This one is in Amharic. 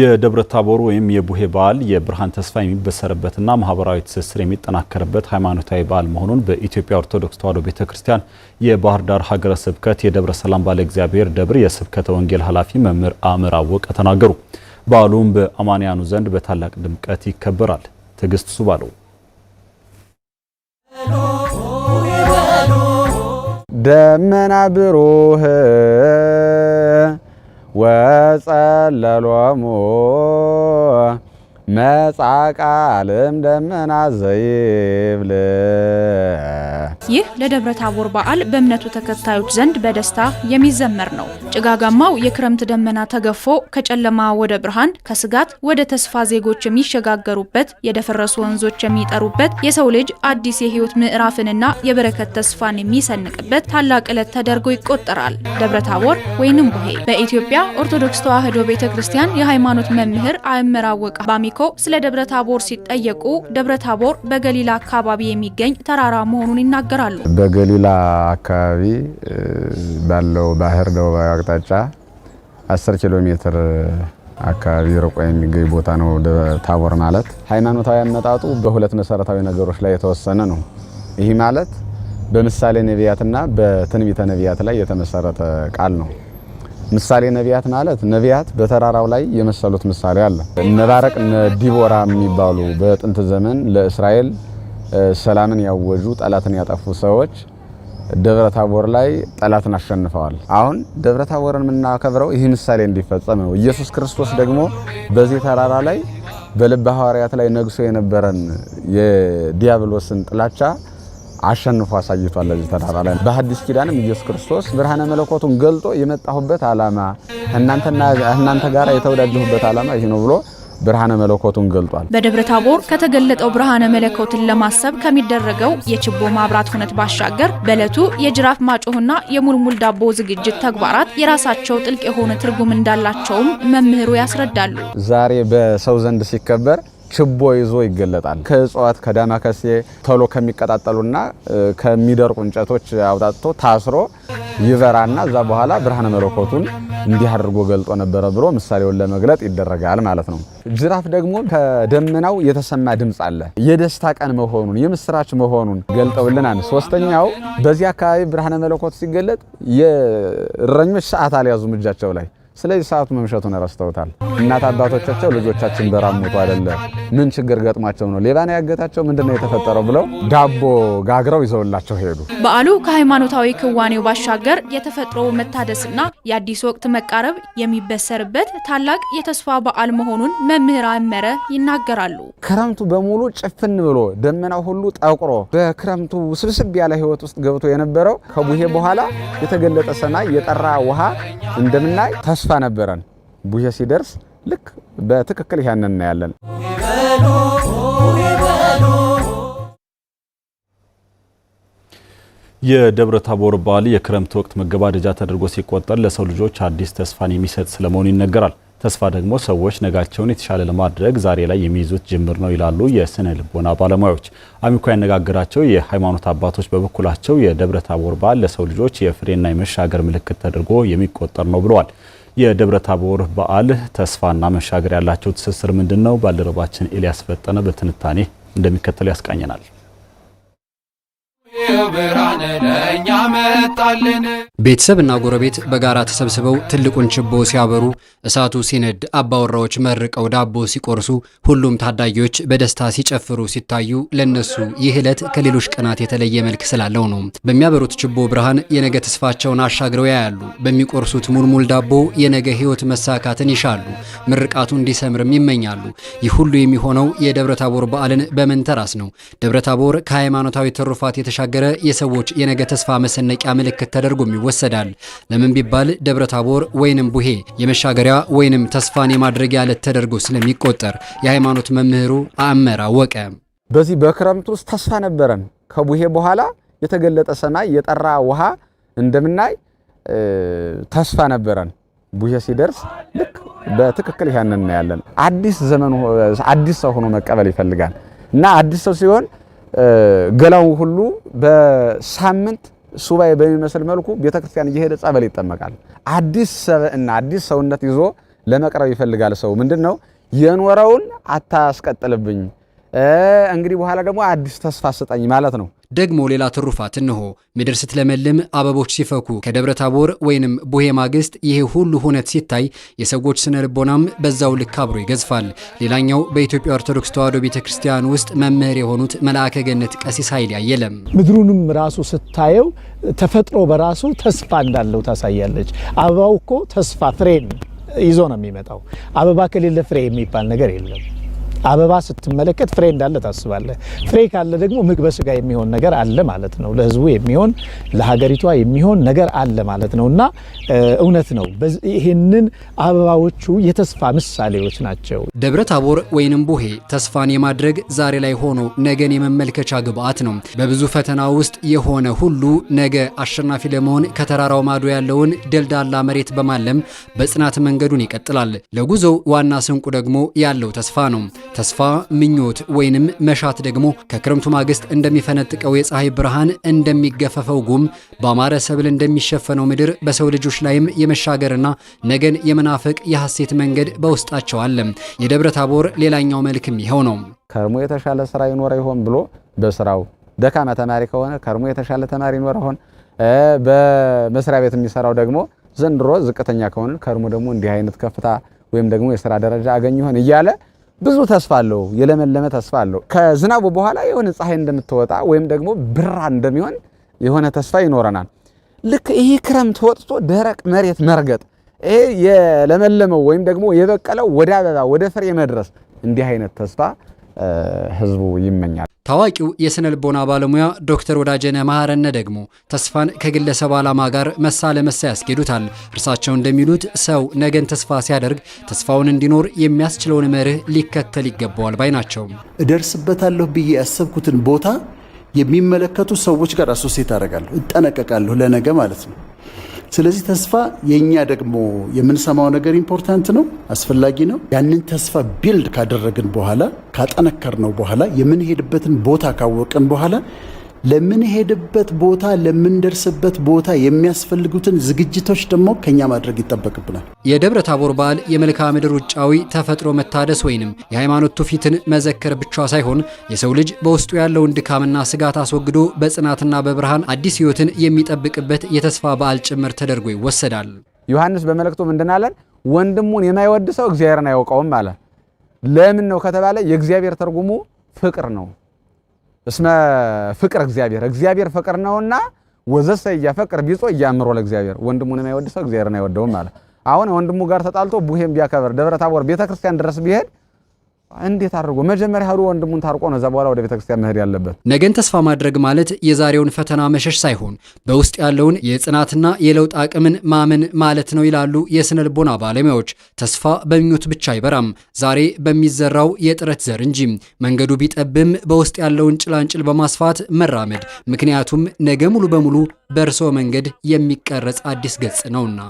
የደብረ ታቦር ወይም የቡሄ በዓል የብርሃን ተስፋ የሚበሰርበትና ማህበራዊ ትስስር የሚጠናከርበት ሃይማኖታዊ በዓል መሆኑን በኢትዮጵያ ኦርቶዶክስ ተዋሕዶ ቤተክርስቲያን የባህር ዳር ሀገረ ስብከት የደብረ ሰላም ባለ እግዚአብሔር ደብር የስብከተ ወንጌል ኃላፊ መምህር አእምር አወቀ ተናገሩ። በዓሉም በአማንያኑ ዘንድ በታላቅ ድምቀት ይከበራል። ትዕግስት ሱባለው ደመና ብሩህ ወጸለሎሙ መጻቃልም ደመና ዘይብል። ይህ ለደብረ ታቦር በዓል በእምነቱ ተከታዮች ዘንድ በደስታ የሚዘመር ነው። ጭጋጋማው የክረምት ደመና ተገፎ ከጨለማ ወደ ብርሃን ከስጋት ወደ ተስፋ ዜጎች የሚሸጋገሩበት የደፈረሱ ወንዞች የሚጠሩበት የሰው ልጅ አዲስ የህይወት ምዕራፍንና የበረከት ተስፋን የሚሰንቅበት ታላቅ ዕለት ተደርጎ ይቆጠራል። ደብረ ታቦር ወይንም ቡሄ በኢትዮጵያ ኦርቶዶክስ ተዋሕዶ ቤተክርስቲያን የሃይማኖት መምህር አእምር አወቀ ባሚኮ ስለ ደብረ ታቦር ሲጠየቁ ደብረ ታቦር በገሊላ አካባቢ የሚገኝ ተራራ መሆኑን ይናገራሉ። በገሊላ አካባቢ ባለው ባህር ደቡባዊ አቅጣጫ 10 ኪሎ ሜትር አካባቢ ርቆ የሚገኝ ቦታ ነው። ታቦር ማለት ሃይማኖታዊ አመጣጡ በሁለት መሰረታዊ ነገሮች ላይ የተወሰነ ነው። ይህ ማለት በምሳሌ ነቢያትና በትንቢተ ነቢያት ላይ የተመሰረተ ቃል ነው። ምሳሌ ነቢያት ማለት ነቢያት በተራራው ላይ የመሰሉት ምሳሌ አለ። ነባረቅ ዲቦራ የሚባሉ በጥንት ዘመን ለእስራኤል ሰላምን ያወጁ ጠላትን ያጠፉ ሰዎች ደብረ ታቦር ላይ ጠላትን አሸንፈዋል። አሁን ደብረ ታቦርን የምናከብረው ይህ ምሳሌ እንዲፈጸም ነው። ኢየሱስ ክርስቶስ ደግሞ በዚህ ተራራ ላይ በልበ ሐዋርያት ላይ ነግሶ የነበረን የዲያብሎስን ጥላቻ አሸንፎ አሳይቷል። ለዚህ ተራራ ላይ በሐዲስ ኪዳንም ኢየሱስ ክርስቶስ ብርሃነ መለኮቱን ገልጦ የመጣሁበት ዓላማ እናንተ ጋር የተወዳጀሁበት ዓላማ ይሄ ነው ብሎ ብርሃነ መለኮቱን ገልጧል። በደብረ ታቦር ከተገለጠው ብርሃነ መለኮትን ለማሰብ ከሚደረገው የችቦ ማብራት ሁነት ባሻገር በዕለቱ የጅራፍ ማጮህና የሙልሙል ዳቦ ዝግጅት ተግባራት የራሳቸው ጥልቅ የሆነ ትርጉም እንዳላቸውም መምህሩ ያስረዳሉ። ዛሬ በሰው ዘንድ ሲከበር ችቦ ይዞ ይገለጣል። ከእጽዋት ከዳማከሴ ቶሎ ከሚቀጣጠሉና ከሚደርቁ እንጨቶች አውጣጥቶ ታስሮ ይበራና እዛ በኋላ ብርሃነ መለኮቱን እንዲህ አድርጎ ገልጦ ነበረ ብሎ ምሳሌውን ለመግለጥ ይደረጋል ማለት ነው። ጅራፍ ደግሞ ከደመናው የተሰማ ድምጽ አለ። የደስታ ቀን መሆኑን የምስራች መሆኑን ገልጠውልናል። ሶስተኛው በዚህ አካባቢ ብርሃነ መለኮቱ ሲገለጥ የእረኞች ሰዓት አልያዙም እጃቸው ላይ። ስለዚህ ሰዓቱ መምሸቱን ረስተውታል። እናት አባቶቻቸው ልጆቻችን በራሙቱ አይደለ ምን ችግር ገጥሟቸው ነው ሌባና ያገታቸው ምንድነው የተፈጠረው ብለው ዳቦ ጋግረው ይዘውላቸው ሄዱ። በዓሉ ከሃይማኖታዊ ክዋኔው ባሻገር የተፈጥሮ መታደስና የአዲስ ወቅት መቃረብ የሚበሰርበት ታላቅ የተስፋ በዓል መሆኑን መምህር አእምር ይናገራሉ። ክረምቱ በሙሉ ጭፍን ብሎ ደመናው ሁሉ ጠቁሮ በክረምቱ ስብስብ ያለ ህይወት ውስጥ ገብቶ የነበረው ከቡሄ በኋላ የተገለጠ ሰማይ የጠራ ውሃ እንደምናይ ተስፋ ነበረን። ቡሄ ሲደርስ ልክ በትክክል ያንን እናያለን። የደብረ ታቦር በዓል የክረምት ወቅት መገባደጃ ተደርጎ ሲቆጠር ለሰው ልጆች አዲስ ተስፋን የሚሰጥ ስለመሆኑ ይነገራል። ተስፋ ደግሞ ሰዎች ነጋቸውን የተሻለ ለማድረግ ዛሬ ላይ የሚይዙት ጅምር ነው ይላሉ የስነ ልቦና ባለሙያዎች። አሚኮ ያነጋገራቸው የሃይማኖት አባቶች በበኩላቸው የደብረ ታቦር በዓል ለሰው ልጆች የፍሬና የመሻገር ምልክት ተደርጎ የሚቆጠር ነው ብለዋል። የደብረ ታቦር በዓል ተስፋና መሻገር ያላቸው ትስስር ምንድነው? ባልደረባችን ኤልያስ ፈጠነ በትንታኔ እንደሚከተለው ያስቃኘናል። ቤተሰብና ጎረቤት በጋራ ተሰብስበው ትልቁን ችቦ ሲያበሩ እሳቱ ሲነድ አባወራዎች መርቀው ዳቦ ሲቆርሱ ሁሉም ታዳጊዎች በደስታ ሲጨፍሩ ሲታዩ ለነሱ ይህ ዕለት ከሌሎች ቀናት የተለየ መልክ ስላለው ነው። በሚያበሩት ችቦ ብርሃን የነገ ተስፋቸውን አሻግረው ያያሉ። በሚቆርሱት ሙልሙል ዳቦ የነገ ሕይወት መሳካትን ይሻሉ፣ ምርቃቱ እንዲሰምርም ይመኛሉ። ይህ ሁሉ የሚሆነው የደብረ ታቦር በዓልን በመንተራስ ነው። ደብረ ታቦር ከሃይማኖታዊ ትሩፋት የተሻገረ የሰዎች የነገ ተስፋ መሰነቂያ ምልክት ተደርጎም ይወሰዳል። ለምን ቢባል ደብረ ታቦር ወይንም ቡሄ የመሻገሪያ ወይንም ተስፋን የማድረጊያ ዕለት ተደርጎ ስለሚቆጠር የሃይማኖት መምህሩ አእምር አወቀ። በዚህ በክረምቱ ውስጥ ተስፋ ነበረን። ከቡሄ በኋላ የተገለጠ ሰማይ የጠራ ውሃ እንደምናይ ተስፋ ነበረን። ቡሄ ሲደርስ ልክ በትክክል ያንን እናያለን። አዲስ ዘመን አዲስ ሰው ሆኖ መቀበል ይፈልጋል እና አዲስ ሰው ሲሆን ገላው ሁሉ በሳምንት ሱባኤ በሚመስል መልኩ ቤተክርስቲያን እየሄደ ጸበል ይጠመቃል። አዲስ ሰብዕና አዲስ ሰውነት ይዞ ለመቅረብ ይፈልጋል። ሰው ምንድነው የኖረውን አታስቀጥልብኝ እንግዲህ በኋላ ደግሞ አዲስ ተስፋ ስጠኝ ማለት ነው። ደግሞ ሌላ ትሩፋት እንሆ ምድር ስትለመልም አበቦች ሲፈኩ ከደብረ ታቦር ወይንም ቡሄ ማግስት ይሄ ሁሉ ሁነት ሲታይ የሰዎች ስነ ልቦናም በዛው ልክ አብሮ ይገዝፋል። ሌላኛው በኢትዮጵያ ኦርቶዶክስ ተዋሕዶ ቤተክርስቲያን ውስጥ መምህር የሆኑት መልአከ ገነት ቀሲስ ኃይሌ አየለም ምድሩንም ራሱ ስታየው ተፈጥሮ በራሱ ተስፋ እንዳለው ታሳያለች። አበባው እኮ ተስፋ ፍሬን ይዞ ነው የሚመጣው። አበባ ከሌለ ፍሬ የሚባል ነገር የለም። አበባ ስትመለከት ፍሬ እንዳለ ታስባለህ። ፍሬ ካለ ደግሞ ምግበ ስጋ የሚሆን ነገር አለ ማለት ነው። ለህዝቡ የሚሆን ለሀገሪቷ የሚሆን ነገር አለ ማለት ነውና እውነት ነው። ይሄንን አበባዎቹ የተስፋ ምሳሌዎች ናቸው። ደብረ ታቦር ወይንም ቡሄ ተስፋን የማድረግ ዛሬ ላይ ሆኖ ነገን የመመልከቻ ግብአት ነው። በብዙ ፈተና ውስጥ የሆነ ሁሉ ነገ አሸናፊ ለመሆን ከተራራው ማዶ ያለውን ደልዳላ መሬት በማለም በጽናት መንገዱን ይቀጥላል። ለጉዞው ዋና ስንቁ ደግሞ ያለው ተስፋ ነው። ተስፋ ምኞት ወይንም መሻት ደግሞ ከክረምቱ ማግስት እንደሚፈነጥቀው የፀሐይ ብርሃን እንደሚገፈፈው ጉም በአማረ ሰብል እንደሚሸፈነው ምድር በሰው ልጆች ላይም የመሻገርና ነገን የመናፈቅ የሐሴት መንገድ በውስጣቸው አለ። የደብረ ታቦር ሌላኛው መልክም ይኸው ነው። ከርሞ የተሻለ ስራ ይኖር ይሆን ብሎ በስራው ደካማ ተማሪ ከሆነ ከርሞ የተሻለ ተማሪ ይኖር ይሆን፣ በመስሪያ ቤት የሚሰራው ደግሞ ዘንድሮ ዝቅተኛ ከሆነ ከርሞ ደግሞ እንዲህ አይነት ከፍታ ወይም ደግሞ የሥራ ደረጃ አገኝ ይሆን እያለ ብዙ ተስፋ አለው። የለመለመ ተስፋ አለው። ከዝናቡ በኋላ የሆነ ፀሐይ እንደምትወጣ ወይም ደግሞ ብራ እንደሚሆን የሆነ ተስፋ ይኖረናል። ልክ ይሄ ክረምት ወጥቶ ደረቅ መሬት መርገጥ፣ ይሄ የለመለመው ወይም ደግሞ የበቀለው ወደ አበባ ወደ ፍሬ መድረስ፣ እንዲህ አይነት ተስፋ ህዝቡ ይመኛል። ታዋቂው የስነ ልቦና ባለሙያ ዶክተር ወዳጀነህ መሐረነ ደግሞ ተስፋን ከግለሰብ ዓላማ ጋር መሳ ለመሳ ያስኬዱታል። እርሳቸው እንደሚሉት ሰው ነገን ተስፋ ሲያደርግ ተስፋውን እንዲኖር የሚያስችለውን መርህ ሊከተል ይገባዋል ባይ ናቸው። እደርስበታለሁ ብዬ ያሰብኩትን ቦታ የሚመለከቱ ሰዎች ጋር አሶሴት አደርጋለሁ፣ እጠነቀቃለሁ ለነገ ማለት ነው። ስለዚህ ተስፋ የኛ ደግሞ የምንሰማው ነገር ኢምፖርታንት ነው፣ አስፈላጊ ነው። ያንን ተስፋ ቢልድ ካደረግን በኋላ ካጠነከርነው በኋላ የምንሄድበትን ቦታ ካወቅን በኋላ ለምንሄድበት ቦታ ለምንደርስበት ቦታ የሚያስፈልጉትን ዝግጅቶች ደግሞ ከኛ ማድረግ ይጠበቅብናል። የደብረ ታቦር በዓል የመልክዓ ምድር ውጫዊ ተፈጥሮ መታደስ ወይንም የሃይማኖት ትውፊትን መዘከር ብቻ ሳይሆን የሰው ልጅ በውስጡ ያለውን ድካምና ስጋት አስወግዶ በጽናትና በብርሃን አዲስ ሕይወትን የሚጠብቅበት የተስፋ በዓል ጭምር ተደርጎ ይወሰዳል። ዮሐንስ በመልእክቱ ምንድናለን? ወንድሙን የማይወድ ሰው እግዚአብሔርን አያውቀውም አለ። ለምን ነው ከተባለ የእግዚአብሔር ትርጉሙ ፍቅር ነው። እስመ ፍቅር እግዚአብሔር ፍቅር ነውና ወዘሰ ያፈቅር ቢጾ ያምሮ ለእግዚአብሔር ወንድሙን የማይወድ ሰው እግዚአብሔርን አይወደውም ማለት። አሁን ወንድሙ ጋር ተጣልቶ ቡሄም ቢያከብር ደብረ ታቦር ቤተክርስቲያን ድረስ ቢሄድ እንዴት አድርጎ መጀመሪያ ሄዶ ወንድሙን ታርቆ ነው እዛ በኋላ ወደ ቤተክርስቲያን መሄድ ያለበት። ነገን ተስፋ ማድረግ ማለት የዛሬውን ፈተና መሸሽ ሳይሆን በውስጥ ያለውን የጽናትና የለውጥ አቅምን ማመን ማለት ነው ይላሉ የስነ ልቦና ባለሙያዎች። ተስፋ በምኞት ብቻ አይበራም፣ ዛሬ በሚዘራው የጥረት ዘር እንጂ። መንገዱ ቢጠብም በውስጥ ያለውን ጭላንጭል በማስፋት መራመድ፣ ምክንያቱም ነገ ሙሉ በሙሉ በእርሶ መንገድ የሚቀረጽ አዲስ ገጽ ነውና።